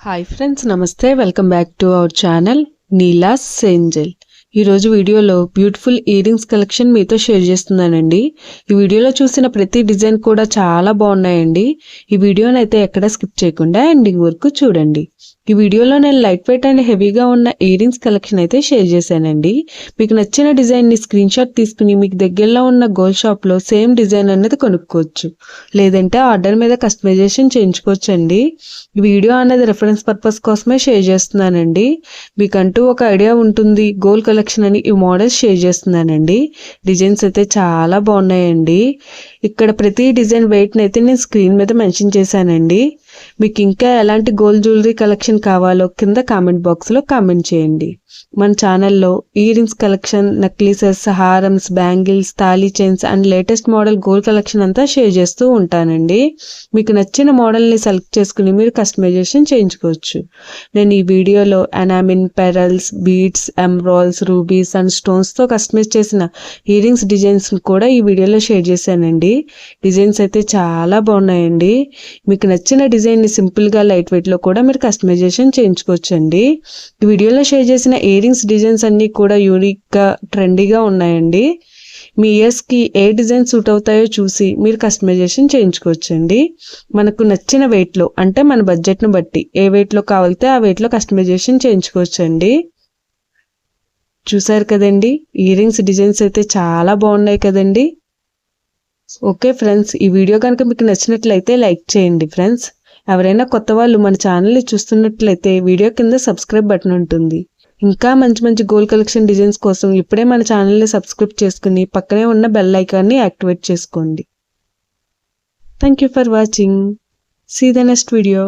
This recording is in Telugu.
హాయ్ ఫ్రెండ్స్, నమస్తే. Welcome back to our channel Neela's Angel. ఈరోజు వీడియోలో బ్యూటిఫుల్ ఇయర్ రింగ్స్ కలెక్షన్ మీతో షేర్ చేస్తున్నానండి. ఈ వీడియోలో చూసిన ప్రతి డిజైన్ కూడా చాలా బాగున్నాయండి. ఈ వీడియోని అయితే ఎక్కడ స్కిప్ చేయకుండా ఎండింగ్ వరకు చూడండి. ఈ వీడియోలో నేను లైట్ వెయిట్ అండ్ హెవీగా ఉన్న ఇయర్ రింగ్స్ కలెక్షన్ అయితే షేర్ చేశానండి. మీకు నచ్చిన డిజైన్ని స్క్రీన్ షాట్ తీసుకుని మీకు దగ్గరలో ఉన్న గోల్డ్ షాప్లో సేమ్ డిజైన్ అనేది కొనుక్కోవచ్చు, లేదంటే ఆర్డర్ మీద కస్టమైజేషన్ చేయించుకోవచ్చు అండి. ఈ వీడియో అనేది రెఫరెన్స్ పర్పస్ కోసమే షేర్ చేస్తున్నానండి. మీకంటూ ఒక ఐడియా ఉంటుంది గోల్డ్ కలెక్షన్ అని ఈ మోడల్స్ షేర్ చేస్తున్నానండి. డిజైన్స్ అయితే చాలా బాగున్నాయండి. ఇక్కడ ప్రతి డిజైన్ వెయిట్ని అయితే నేను స్క్రీన్ మీద మెన్షన్ చేశానండి. మీకు ఇంకా ఎలాంటి గోల్డ్ జ్యువెలరీ కలెక్షన్ కావాలో కింద కామెంట్ బాక్స్లో కామెంట్ చేయండి. మన ఛానల్లో ఇయర్ రింగ్స్ కలెక్షన్, నెక్లెసెస్, హారమ్స్, బ్యాంగిల్స్, తాళీ chains and latest model gold collection అంతా షేర్ చేస్తూ ఉంటానండి. మీకు నచ్చిన మోడల్ని సెలెక్ట్ చేసుకుని మీరు కస్టమైజేషన్ చేయించుకోవచ్చు. నేను ఈ వీడియోలో enamel, pearls, beads, emeralds, rubies and స్టోన్స్తో కస్టమైజ్ చేసిన ఇయర్ రింగ్స్ డిజైన్స్ కూడా ఈ వీడియోలో షేర్ చేశానండి. డిజైన్స్ అయితే చాలా బాగున్నాయండి. మీకు నచ్చిన డిజైన్ని సింపుల్గా లైట్ వెయిట్లో కూడా మీరు కస్టమైజేషన్ చేయించుకోవచ్చండి. ఈ వీడియోలో షేర్ చేసిన ఇయర్ రింగ్స్ డిజైన్స్ అన్నీ కూడా యూనిక్గా, ట్రెండీగా ఉన్నాయండి. మీ ఇయర్స్కి ఏ డిజైన్ సూట్ అవుతాయో చూసి మీరు కస్టమైజేషన్ చేయించుకోవచ్చండి. మనకు నచ్చిన వెయిట్లో, అంటే మన బడ్జెట్ను బట్టి ఏ వెయిట్లో కావాలితే ఆ వెయిట్లో కస్టమైజేషన్ చేయించుకోవచ్చండి. చూసారు కదండి, ఇయర్ రింగ్స్ డిజైన్స్ అయితే చాలా బాగున్నాయి కదండి. ఓకే ఫ్రెండ్స్, ఈ వీడియో కనుక మీకు నచ్చినట్లయితే లైక్ చేయండి ఫ్రెండ్స్. ఎవరైనా కొత్త వాళ్ళు మన ఛానల్ని చూస్తున్నట్లయితే వీడియో కింద సబ్స్క్రైబ్ బటన్ ఉంటుంది. ఇంకా మంచి మంచి గోల్డ్ కలెక్షన్ డిజైన్స్ కోసం ఇప్పుడే మన ఛానల్ని సబ్స్క్రైబ్ చేసుకుని పక్కనే ఉన్న బెల్ ఐకాన్ని యాక్టివేట్ చేసుకోండి. Thank you for watching. See the next video.